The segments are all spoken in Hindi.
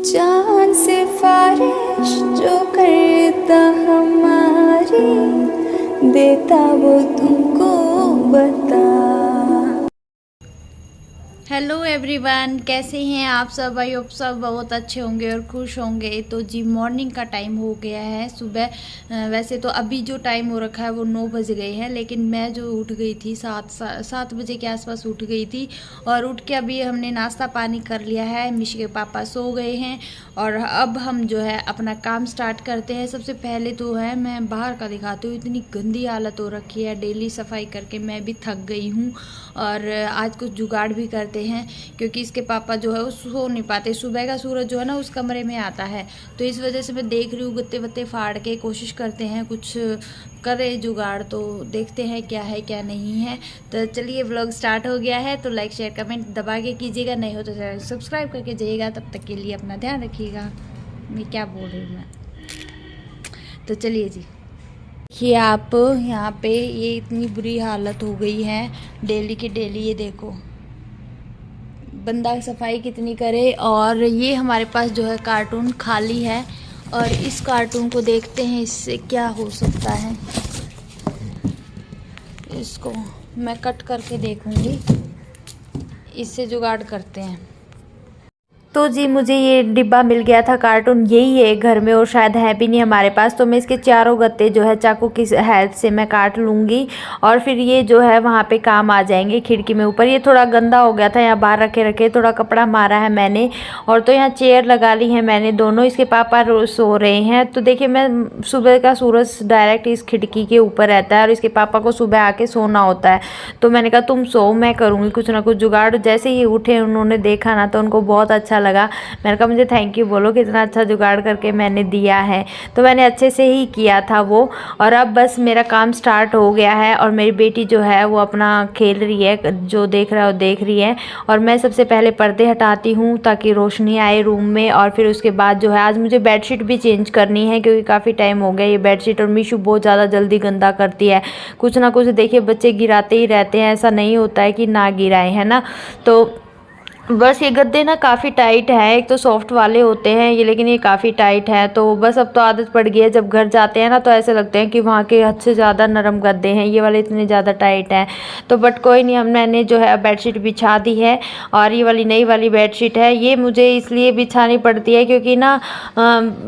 चाँद सिफारिश जो करता हमारी, देता वो तुमको बता। हेलो एवरीवन, कैसे हैं आप सब? आई होप सब बहुत अच्छे होंगे और खुश होंगे। तो जी मॉर्निंग का टाइम हो गया है। सुबह वैसे तो अभी जो टाइम हो रखा है वो 9 बज गए हैं, लेकिन मैं जो उठ गई थी 7 बजे के आसपास उठ गई थी। और उठ के अभी हमने नाश्ता पानी कर लिया है। मिशी के पापा सो गए हैं और अब हम जो है अपना काम स्टार्ट करते हैं। सबसे पहले तो है मैं बाहर का दिखाती हूँ। इतनी गंदी हालत हो रखी है, डेली सफाई करके मैं भी थक गई हूँ। और आज कुछ जुगाड़ भी करते हैं, क्योंकि इसके पापा जो है वो सो नहीं पाते। सुबह का सूरज जो है ना उस कमरे में आता है, तो इस वजह से मैं देख रही हूँ गत्ते वत्ते फाड़ के कोशिश करते हैं कुछ करे जुगाड़। तो देखते हैं क्या है क्या नहीं है। तो चलिए व्लॉग स्टार्ट हो गया है। तो लाइक शेयर कमेंट दबा के कीजिएगा, नहीं हो तो चैनल सब्सक्राइब करके जाइएगा। तब तक के लिए अपना ध्यान रखिएगा। मैं क्या बोल रही हूँ मैं। तो चलिए जी, देखिए आप यहाँ पे ये इतनी बुरी हालत हो गई है डेली की डेली। ये देखो बंदा सफाई कितनी करे। और ये हमारे पास जो है कार्टून खाली है, और इस कार्टून को देखते हैं इससे क्या हो सकता है। इसको मैं कट करके देखूंगी, इससे जुगाड़ करते हैं। तो जी मुझे ये डिब्बा मिल गया था कार्टून, यही है घर में और शायद है भी नहीं हमारे पास। तो मैं इसके चारों गत्ते जो है चाकू की हेल्प से मैं काट लूँगी, और फिर ये जो है वहाँ पे काम आ जाएंगे खिड़की में ऊपर। ये थोड़ा गंदा हो गया था, यहाँ बाहर रखे रखे थोड़ा कपड़ा मारा है मैंने। और तो यहाँ चेयर लगा ली है मैंने दोनों। इसके पापा सो रहे हैं। तो देखिए मैं सुबह का सूरज डायरेक्ट इस खिड़की के ऊपर रहता है, और इसके पापा को सुबह आके सोना होता है। तो मैंने कहा तुम सो, मैं करूँगी कुछ ना कुछ जुगाड़। जैसे ही उठे उन्होंने देखा ना तो उनको बहुत अच्छा लगा। मैंने कहा मुझे थैंक यू बोलो कि इतना अच्छा जुगाड़ करके मैंने दिया है। तो मैंने अच्छे से ही किया था वो। और अब बस मेरा काम स्टार्ट हो गया है, और मेरी बेटी जो है वो अपना खेल रही है, जो देख रहा है वो देख रही है। और मैं सबसे पहले पर्दे हटाती हूँ ताकि रोशनी आए रूम में। और फिर उसके बाद जो है आज मुझे बेडशीट भी चेंज करनी है, क्योंकि काफ़ी टाइम हो गया ये बेडशीट। और मीशू बहुत ज़्यादा जल्दी गंदा करती है, कुछ ना कुछ देखिए बच्चे गिराते ही रहते हैं, ऐसा नहीं होता है कि ना गिराए, है ना। तो बस ये गद्दे ना काफ़ी टाइट है, एक तो सॉफ्ट वाले होते हैं ये, लेकिन ये काफ़ी टाइट है। तो बस अब तो आदत पड़ गई है, जब घर जाते हैं ना तो ऐसे लगते हैं कि वहाँ के हद से ज़्यादा नरम गद्दे हैं, ये वाले इतने ज़्यादा टाइट हैं। तो बट कोई नहीं, मैंने जो है बेडशीट बिछा दी है। और ये वाली नई वाली बेडशीट है, ये मुझे इसलिए बिछानी पड़ती है क्योंकि ना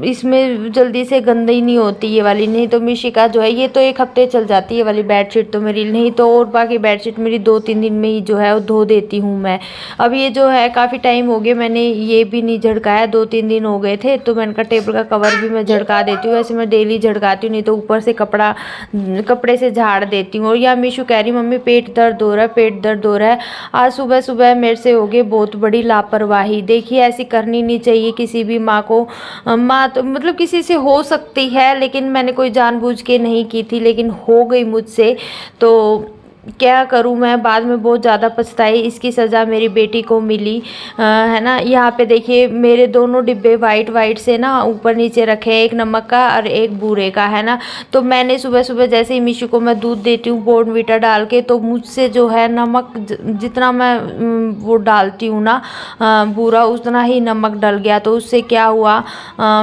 इसमें जल्दी से गंदी नहीं होती ये वाली। नहीं तो मिशिका जो है ये तो 1 हफ्ते चल जाती है ये वाली बेडशीट तो मेरी। नहीं तो और बाकी बेडशीट मेरी 2-3 दिन में ही जो है वो धो देती हूँ मैं। अब ये जो है काफ़ी टाइम हो गया मैंने ये भी नहीं झड़काया, 2-3 दिन हो गए थे। तो मैंने कहा टेबल का कवर भी मैं झड़का देती हूँ। वैसे मैं डेली झड़काती हूँ, नहीं तो ऊपर से कपड़े से झाड़ देती हूँ। और यहाँ मीशू कह रही मम्मी पेट दर्द हो रहा है, पेट दर्द हो रहा है। आज सुबह सुबह मेरे से हो गई बहुत बड़ी लापरवाही। देखिए ऐसी करनी नहीं चाहिए किसी भी माँ को। माँ तो मतलब किसी से हो सकती है, लेकिन मैंने कोई जानबूझ के नहीं की थी, लेकिन हो गई मुझसे। तो क्या करूं मैं, बाद में बहुत ज़्यादा पछताई। इसकी सज़ा मेरी बेटी को मिली है ना। यहाँ पे देखिए मेरे दोनों डिब्बे वाइट वाइट से ना ऊपर नीचे रखे हैं, एक नमक का और एक बूरे का, है ना। तो मैंने सुबह सुबह जैसे ही मिशू को मैं दूध देती हूँ बॉर्नवीटा डाल के, तो मुझसे जो है नमक जितना मैं वो डालती हूँ ना बूरा, उतना ही नमक डल गया। तो उससे क्या हुआ,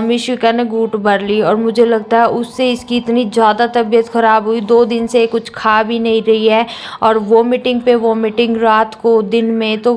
मिशिका ने घूंट भर ली, और मुझे लगता है उससे इसकी इतनी ज़्यादा तबीयत ख़राब हुई। 2 दिन से कुछ खा भी नहीं रही है, और वोमिटिंग पे वोमिटिंग रात को दिन में। तो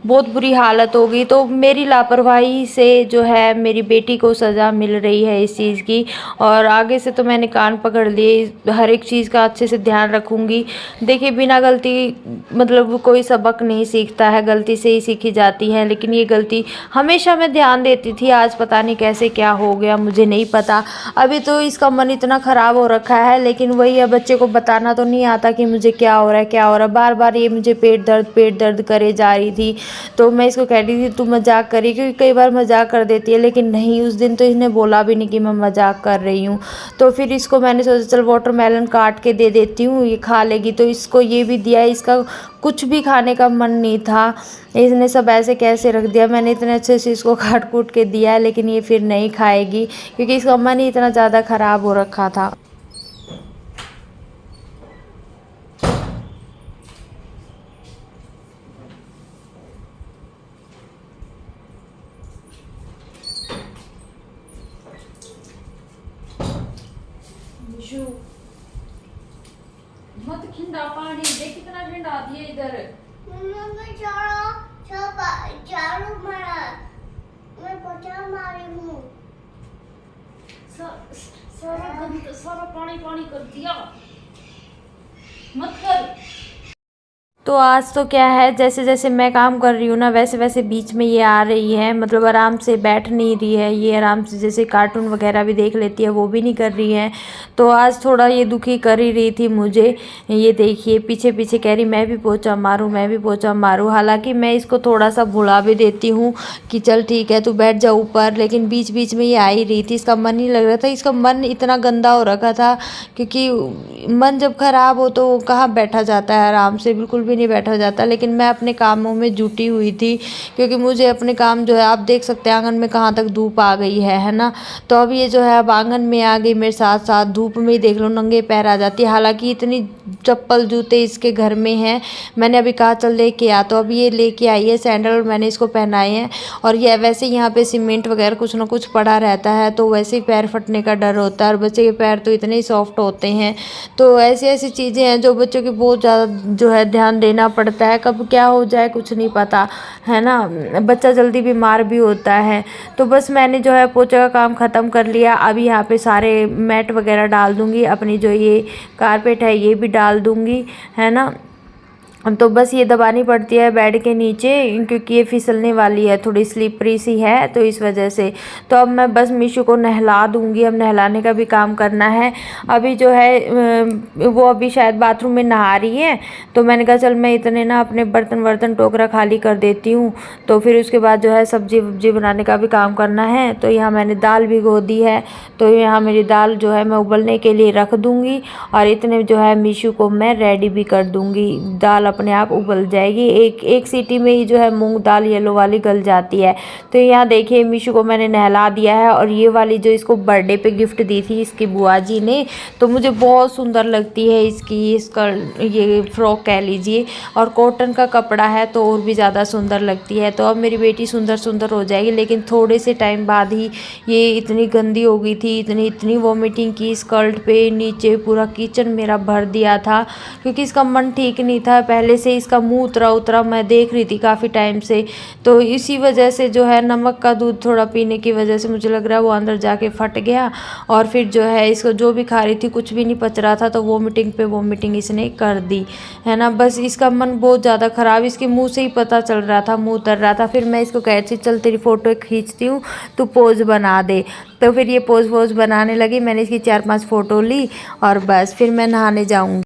बहुत बुरी हालत हो गई। तो मेरी लापरवाही से जो है मेरी बेटी को सज़ा मिल रही है इस चीज़ की। और आगे से तो मैंने कान पकड़ लिए, हर एक चीज़ का अच्छे से ध्यान रखूँगी। देखिए बिना गलती मतलब कोई सबक नहीं सीखता है, गलती से ही सीखी जाती है। लेकिन ये गलती हमेशा मैं ध्यान देती थी, आज पता नहीं कैसे क्या हो गया मुझे नहीं पता। अभी तो इसका मन इतना ख़राब हो रखा है, लेकिन वही है बच्चे को बताना तो नहीं आता कि मुझे क्या हो रहा है क्या हो रहा है। बार बार ये मुझे पेट दर्द करे जा रही थी। तो मैं इसको कह रही थी तू मजाक करी, क्योंकि कई बार मजाक कर देती है, लेकिन नहीं उस दिन तो इसने बोला भी नहीं कि मैं मजाक कर रही हूँ। तो फिर इसको मैंने सोचा चल वाटरमेलन काट के दे देती हूँ, ये खा लेगी। तो इसको ये भी दिया, इसका कुछ भी खाने का मन नहीं था, इसने सब ऐसे कैसे रख दिया। मैंने इतने अच्छे से इसको काट कूट के दिया है, लेकिन ये फिर नहीं खाएगी क्योंकि इसका मन ही इतना ज़्यादा ख़राब हो रखा था। मीशू मत ठंडा पानी देख कितना ठंडा दिया इधर। मैं पोछा मारी हूँ। सारा पानी पानी कर दिया, मत कर। तो आज तो क्या है, जैसे जैसे मैं काम कर रही हूँ ना वैसे वैसे बीच में ये आ रही है, मतलब आराम से बैठ नहीं रही है ये, आराम से जैसे कार्टून वगैरह भी देख लेती है वो भी नहीं कर रही है। तो आज थोड़ा ये दुखी कर ही रही थी मुझे। ये देखिए पीछे पीछे कह रही मैं भी पोछा मारूँ, मैं भी पोछा मारूँ। हालांकि मैं इसको थोड़ा सा भुला भी देती हूँ कि चल ठीक है तू बैठ जा ऊपर, लेकिन बीच बीच में ये आ ही रही थी। इसका मन नहीं लग रहा था, इसका मन इतना गंदा हो रखा था, क्योंकि मन जब खराब हो तो कहाँ बैठा जाता है आराम से, बिल्कुल भी नहीं बैठा जाता। लेकिन मैं अपने कामों में जुटी हुई थी, क्योंकि मुझे अपने काम जो है, आप देख सकते हैं आंगन में कहाँ तक धूप आ गई है ना। तो अब ये जो है अब आंगन में आ गई मेरे साथ साथ, धूप में ही देख लो नंगे पैर आ जाती है। हालांकि इतनी चप्पल जूते इसके घर में हैं, मैंने अभी कहा चल लेके आ, तो अब ये लेके आई है सैंडल, मैंने इसको पहनाए हैं। और ये वैसे यहाँ पे सीमेंट वगैरह कुछ ना कुछ पड़ा रहता है, तो वैसे ही पैर फटने का डर होता है, और बच्चे के पैर तो इतने ही सॉफ्ट होते हैं। तो ऐसी ऐसी चीज़ें हैं जो बच्चों की बहुत ज़्यादा जो है ध्यान देना पड़ता है, कब क्या हो जाए कुछ नहीं पता है ना, बच्चा जल्दी बीमार भी होता है। तो बस मैंने जो है पोछे का काम ख़त्म कर लिया। अभी यहाँ पे सारे मैट वगैरह डाल दूँगी, अपनी जो ये कारपेट है ये भी डाल दूँगी, है ना। तो बस ये दबानी पड़ती है बेड के नीचे, क्योंकि ये फिसलने वाली है, थोड़ी स्लिपरी सी है, तो इस वजह से। तो अब मैं बस मीशू को नहला दूंगी, अब नहलाने का भी काम करना है। अभी जो है वो अभी शायद बाथरूम में नहा रही है, तो मैंने कहा चल मैं इतने ना अपने बर्तन टोकरा खाली कर देती हूँ, तो फिर उसके बाद जो है सब्जी वब्जी बनाने का भी काम करना है। तो यहाँ मैंने दाल भिगो दी है, तो यहाँ मेरी दाल जो है मैं उबलने के लिए रख दूँगी, और इतने जो है मीशू को मैं रेडी भी कर दूँगी। दाल अपने आप उबल जाएगी, एक सीटी में ही जो है मूंग दाल येलो वाली गल जाती है। तो यहाँ देखिए मीशू को मैंने नहला दिया है, और ये वाली जो इसको बर्थडे पे गिफ्ट दी थी इसकी बुआ जी ने, तो मुझे बहुत सुंदर लगती है इसका ये फ्रॉक कह लीजिए, और कॉटन का कपड़ा है तो और भी ज़्यादा सुंदर लगती है। तो अब मेरी बेटी सुंदर सुंदर हो जाएगी, लेकिन थोड़े से टाइम बाद ही ये इतनी गंदी हो गई थी, इतनी वॉमिटिंग की स्कर्ट पे, नीचे पूरा किचन मेरा भर दिया था, क्योंकि इसका मन ठीक नहीं था। पहले से इसका मुंह उतरा मैं देख रही थी काफ़ी टाइम से, तो इसी वजह से जो है नमक का दूध थोड़ा पीने की वजह से मुझे लग रहा है वो अंदर जाके फट गया, और फिर जो है इसको जो भी खा रही थी कुछ भी नहीं पच रहा था, तो वोमिटिंग पे वोमिटिंग इसने कर दी है ना। बस इसका मन बहुत ज़्यादा ख़राब, इसके मुँह से ही पता चल रहा था, मुँह उतर रहा था। फिर मैं इसको कह रही थी चल तेरी फ़ोटो खींचती हूँ, तू पोज बना दे। तो फिर ये पोज बनाने लगी, मैंने इसकी 4-5 फ़ोटो ली, और बस फिर मैं नहाने जाऊँगी।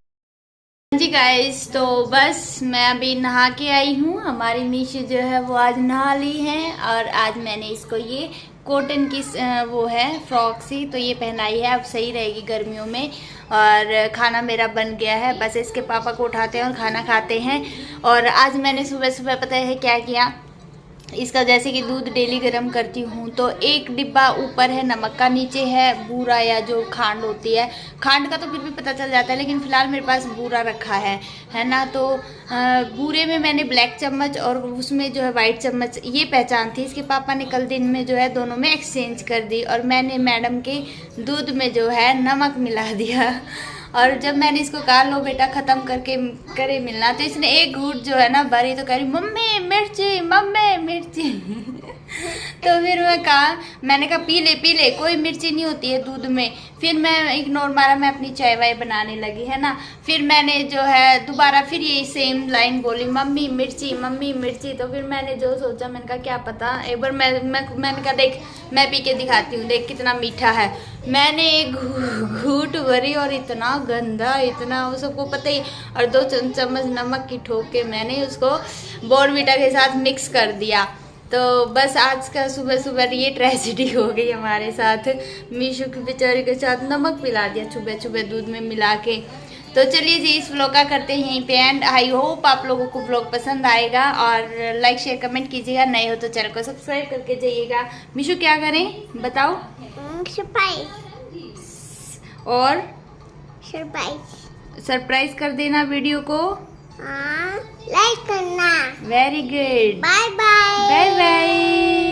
जी गाइस, तो बस मैं अभी नहा के आई हूँ। हमारी मीशू जो है वो आज नहा ली है, और आज मैंने इसको ये कॉटन की वो है फ्रॉक सी, तो ये पहनाई है, अब सही रहेगी गर्मियों में। और खाना मेरा बन गया है, बस इसके पापा को उठाते हैं और खाना खाते हैं। और आज मैंने सुबह सुबह पता है क्या किया, इसका जैसे कि दूध डेली गर्म करती हूँ, तो एक डिब्बा ऊपर है नमक का, नीचे है बूरा या जो खांड होती है। खांड का तो फिर भी पता चल जाता है, लेकिन फ़िलहाल मेरे पास बूरा रखा है ना। तो बूरे में मैंने ब्लैक चम्मच और उसमें जो है वाइट चम्मच, ये पहचान थी। इसके पापा ने कल दिन में जो है दोनों में एक्सचेंज कर दी, और मैंने मैडम के दूध में जो है नमक मिला दिया। और जब मैंने इसको कहा लो बेटा ख़त्म करके करे मिलना, तो इसने एक घूंट जो है ना भरी, तो कह रही मम्मी मिर्ची, मम्मी मिर्ची। तो फिर मैंने कहा पी ले, कोई मिर्ची नहीं होती है दूध में। फिर मैं इग्नोर मारा, मैं अपनी चाय वाय बनाने लगी है ना। फिर मैंने जो है दोबारा फिर यही सेम लाइन बोली, मम्मी मिर्ची, मम्मी मिर्ची। तो फिर मैंने जो सोचा, मैंने कहा क्या पता, एक बार मैंने कहा देख मैं पी के दिखाती हूँ, देख कितना मीठा है। मैंने एक घूंट भरी, और इतना गंदा, इतना, वो सबको पता ही। और 2 चम्मच नमक की ठोक के मैंने उसको बॉर्नवीटा के साथ मिक्स कर दिया। तो बस आज का सुबह सुबह ये ट्रेजेडी हो गई हमारे साथ। मीशू की बेचारी के साथ नमक मिला दिया सुबह सुबह दूध में मिला के। तो चलिए जी, इस व्लॉग का करते हैं यहीं पे एंड। आई होप आप लोगों को व्लॉग पसंद आएगा, और लाइक शेयर कमेंट कीजिएगा, नए हो तो चैनल को सब्सक्राइब करके जाइएगा। मीशू क्या करें बताओ? और सरप्राइज कर देना वीडियो को, लाइक करना। Very good, bye bye. Bye bye.